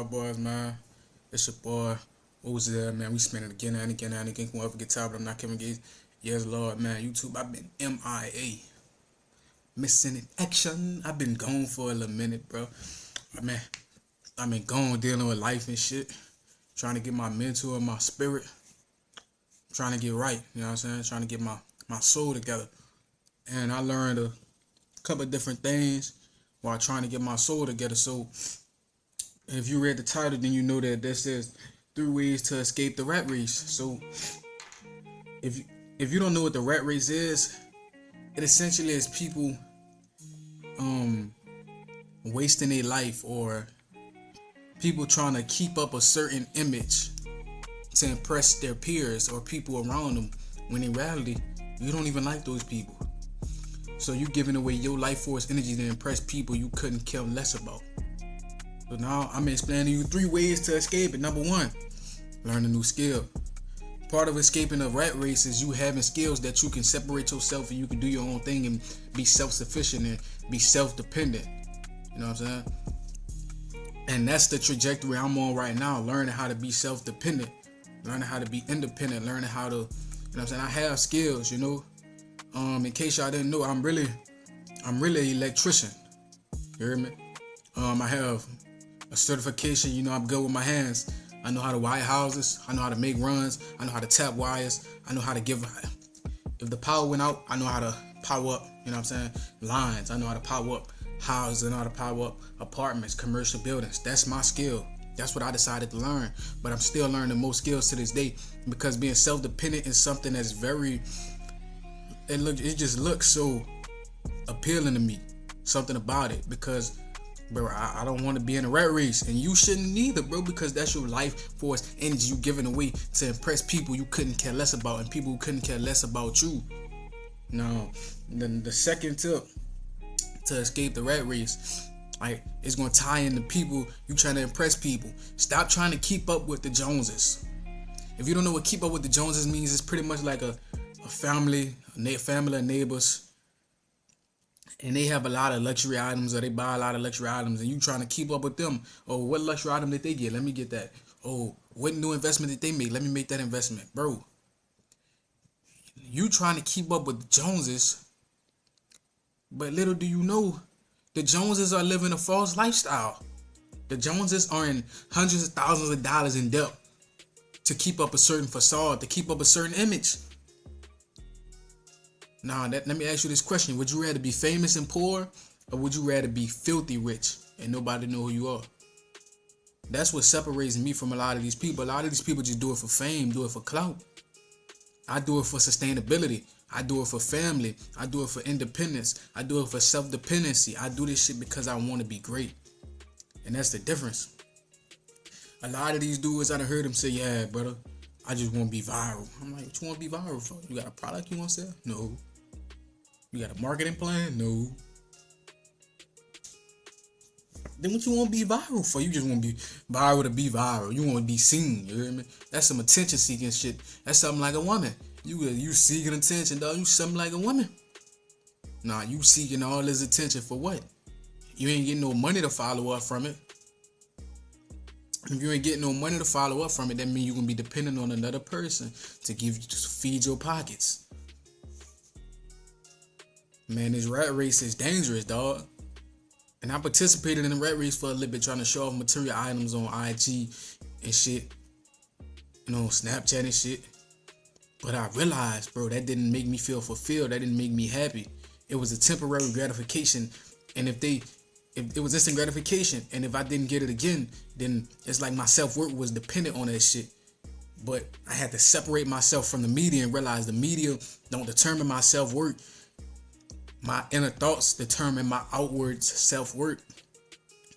boys, man? It's your boy, Zell, man. We spin it again and again and again. Won't ever get tired, but I'm not Kevin Gates. Yes, Lord, man. YouTube, I've been MIA. Missing in action. I've been gone for a little minute, bro. Man, I've been gone dealing with life and shit. Trying to get my mental and my spirit. Trying to get right, you know what I'm saying? Trying to get my soul together. And I learned a couple of different things while trying to get my soul together. So, if you read the title, then you know that this is 3 ways to escape the rat race. So if you don't know what the rat race is, it essentially is people wasting their life, or people trying to keep up a certain image to impress their peers or people around them, when in reality you don't even like those people. So you giving away your life force energy to impress people you couldn't care less about. So now I'm explaining to you 3 ways to escape it. Number 1, learn a new skill. Part of escaping a rat race is you having skills that you can separate yourself and you can do your own thing and be self-sufficient and be self-dependent. You know what I'm saying? And that's the trajectory I'm on right now, learning how to be self-dependent, learning how to be independent, learning how to, you know what I'm saying? I have skills, you know. In case y'all didn't know, I'm really an electrician. You hear me? I have a certification, you know, I'm good with my hands. I know how to wire houses, I know how to make runs, I know how to tap wires, I know how to if the power went out, I know how to power up, you know what I'm saying, lines, I know how to power up houses, I know how to power up apartments, commercial buildings. That's my skill. That's what I decided to learn. But I'm still learning more skills to this day, because being self-dependent is something that's it just looks so appealing to me. Something about it, because bro, I don't want to be in a rat race, and you shouldn't either, bro, because that's your life force energy you giving away to impress people you couldn't care less about, and people who couldn't care less about you. Now, then the second tip to escape the rat race, it's gonna tie into people you trying to impress people. Stop trying to keep up with the Joneses. If you don't know what keep up with the Joneses means, it's pretty much like a family of neighbors, and they have a lot of luxury items, or they buy a lot of luxury items, and you trying to keep up with them. Oh, what luxury item did they get? Let me get that. Oh, what new investment did they make? Let me make that investment. Bro, you trying to keep up with the Joneses, but little do you know, the Joneses are living a false lifestyle. The Joneses are in hundreds of thousands of dollars in debt to keep up a certain facade, to keep up a certain image. Now, let me ask you this question. Would you rather be famous and poor, or would you rather be filthy rich and nobody know who you are? That's what separates me from a lot of these people. A lot of these people just do it for fame, do it for clout. I do it for sustainability. I do it for family. I do it for independence. I do it for self-dependency. I do this shit because I want to be great. And that's the difference. A lot of these dudes, I done heard them say, yeah, brother, I just want to be viral. I'm like, what you want to be viral for? You got a product you want to sell? No. You got a marketing plan? No. Then what you want to be viral for? You just want to be viral to be viral. You want to be seen, you hear me? That's some attention seeking shit. That's something like a woman. You seeking attention, dog. You something like a woman. Nah, you seeking all this attention for what? You ain't getting no money to follow up from it. If you ain't getting no money to follow up from it, that means you're going to be dependent on another person to feed your pockets. Man, this rat race is dangerous, dog. And I participated in the rat race for a little bit, trying to show off material items on IG and shit, you know, Snapchat and shit. But I realized, bro, that didn't make me feel fulfilled. That didn't make me happy. It was a temporary gratification. And if it was instant gratification, and if I didn't get it again, then it's like my self-worth was dependent on that shit. But I had to separate myself from the media and realize the media don't determine my self-worth. My inner thoughts determine my outward self-worth.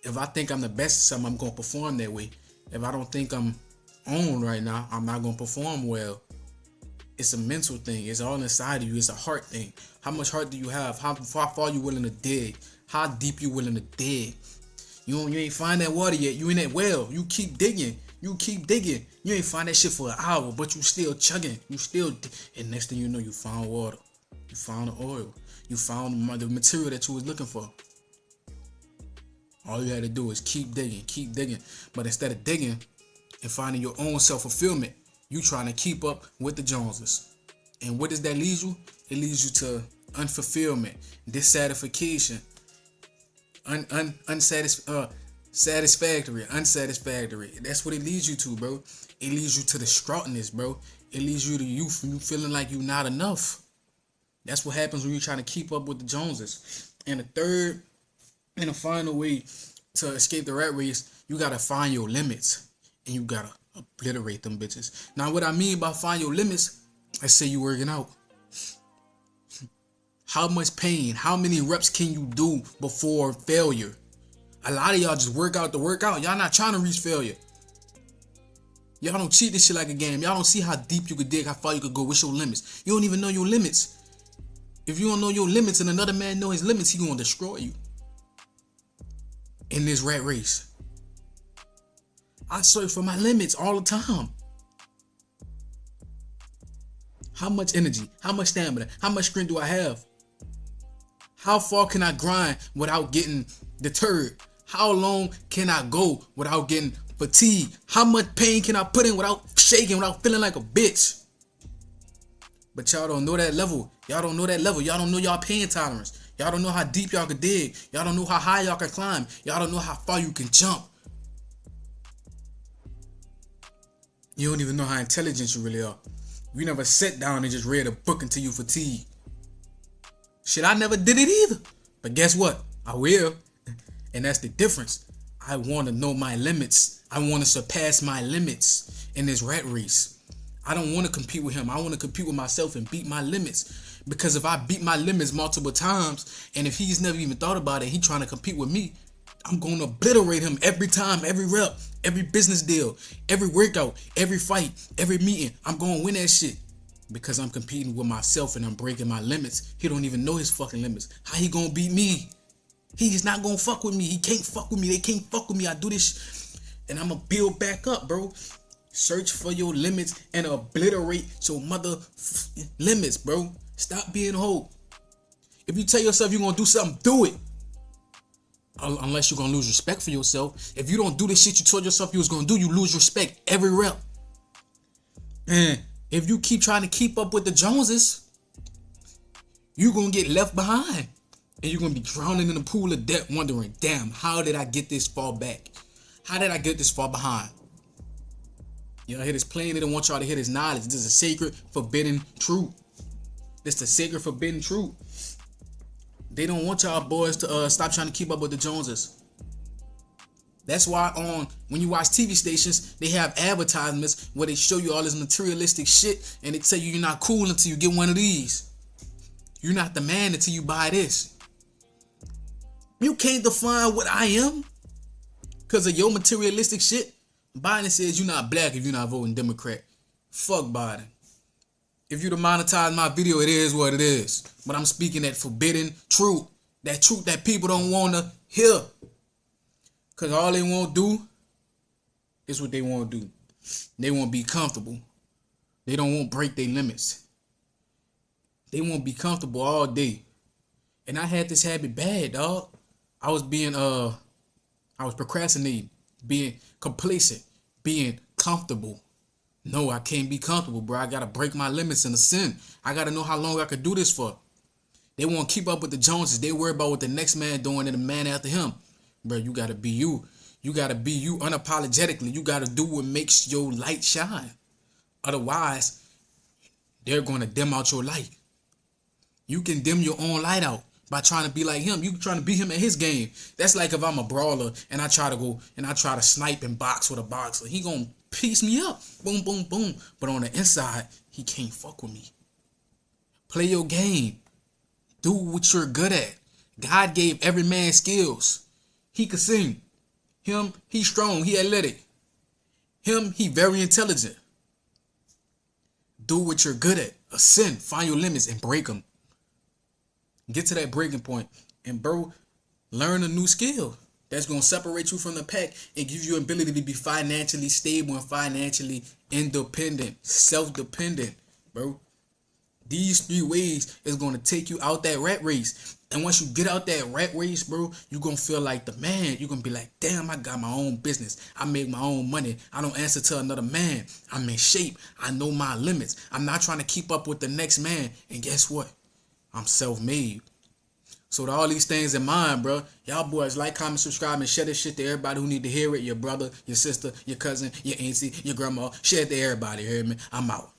If I think I'm the best at something, I'm going to perform that way. If I don't think I'm on right now, I'm not going to perform well. It's a mental thing. It's all inside of you. It's a heart thing. How much heart do you have? How far you willing to dig? How deep you willing to dig? You ain't find that water yet. You in that well. You keep digging. You ain't find that shit for an hour, but you still chugging. And next thing you know, you found water. You found the oil. You found the material that you was looking for. All you had to do is keep digging, keep digging. But instead of digging and finding your own self-fulfillment, you trying to keep up with the Joneses. And what does that lead you? It leads you to unfulfillment, dissatisfaction, unsatisfactory. That's what it leads you to, bro. It leads you to distraughtness, bro. It leads you to you feeling like you're not enough. That's what happens when you're trying to keep up with the Joneses. And the third and the final way to escape the rat race, you gotta find your limits and you gotta obliterate them bitches. Now, what I mean by find your limits, let's say you working out. How much pain, how many reps can you do before failure? A lot of y'all just work out to work out. Y'all not trying to reach failure. Y'all don't treat this shit like a game. Y'all don't see how deep you could dig, how far you could go. What's your limits? You don't even know your limits. If you don't know your limits and another man know his limits, he gonna destroy you. In this rat race, I search for my limits all the time. How much energy, how much stamina, how much strength do I have? How far can I grind without getting deterred? How long can I go without getting fatigued? How much pain can I put in without shaking, without feeling like a bitch? But y'all don't know that level. Y'all don't know that level. Y'all don't know y'all pain tolerance. Y'all don't know how deep y'all can dig. Y'all don't know how high y'all can climb. Y'all don't know how far you can jump. You don't even know how intelligent you really are. You never sat down and just read a book until you fatigued. Shit, I never did it either. But guess what? I will. And that's the difference. I want to know my limits. I want to surpass my limits in this rat race. I don't want to compete with him. I want to compete with myself and beat my limits. Because if I beat my limits multiple times, and if he's never even thought about it, he trying to compete with me, I'm going to obliterate him every time, every rep, every business deal, every workout, every fight, every meeting. I'm going to win that shit. Because I'm competing with myself and I'm breaking my limits. He don't even know his fucking limits. How he gonna beat me? He's not gonna fuck with me. He can't fuck with me. They can't fuck with me. I do this and I'm gonna build back up, bro. Search for your limits and obliterate your mother limits, bro. Stop being a hoe. If you tell yourself you're gonna do something, do it. Unless you're gonna lose respect for yourself. If you don't do the shit you told yourself you was gonna do, you lose respect every rep. And if you keep trying to keep up with the Joneses, you're going to get left behind. And you're going to be drowning in a pool of debt wondering, damn, how did I get this far back? How did I get this far behind? Y'all hear this plain? They don't want y'all to hear this knowledge. This is a sacred, forbidden truth. This is a sacred, forbidden truth. They don't want y'all boys to stop trying to keep up with the Joneses. That's why when you watch TV stations, they have advertisements where they show you all this materialistic shit and they tell you you're not cool until you get one of these. You're not the man until you buy this. You can't define what I am because of your materialistic shit. Biden says you're not black if you're not voting Democrat. Fuck Biden. If you to monetize my video, it is what it is. But I'm speaking that forbidden truth. That truth that people don't want to hear. Because all they want to do is what they want to do. They want to be comfortable. They don't want to break their limits. They want to be comfortable all day. And I had this habit bad, dog. I was procrastinating, being complacent, being comfortable. No, I can't be comfortable, bro. I got to break my limits in a sin. I got to know how long I could do this for. They want to keep up with the Joneses. They worry about what the next man doing and the man after him. Bro, you gotta be you. You gotta be you unapologetically. You gotta do what makes your light shine. Otherwise, they're gonna dim out your light. You can dim your own light out by trying to be like him. You trying to beat him at his game. That's like if I'm a brawler and I try to snipe and box with a boxer. He gonna piece me up. Boom, boom, boom. But on the inside, he can't fuck with me. Play your game. Do what you're good at. God gave every man skills. He could sing. Him, he's strong. He athletic. Him, he very intelligent. Do what you're good at. Ascend. Find your limits and break them. Get to that breaking point. And bro, learn a new skill that's going to separate you from the pack and give you ability to be financially stable and financially independent. Self-dependent, bro. These 3 ways is gonna take you out that rat race. And once you get out that rat race, bro, you're gonna feel like the man. You're gonna be like, damn, I got my own business. I make my own money. I don't answer to another man. I'm in shape. I know my limits. I'm not trying to keep up with the next man. And guess what? I'm self-made. So with all these things in mind, bro, y'all boys like, comment, subscribe, and share this shit to everybody who need to hear it. Your brother, your sister, your cousin, your auntie, your grandma. Share it to everybody, hear me? I'm out.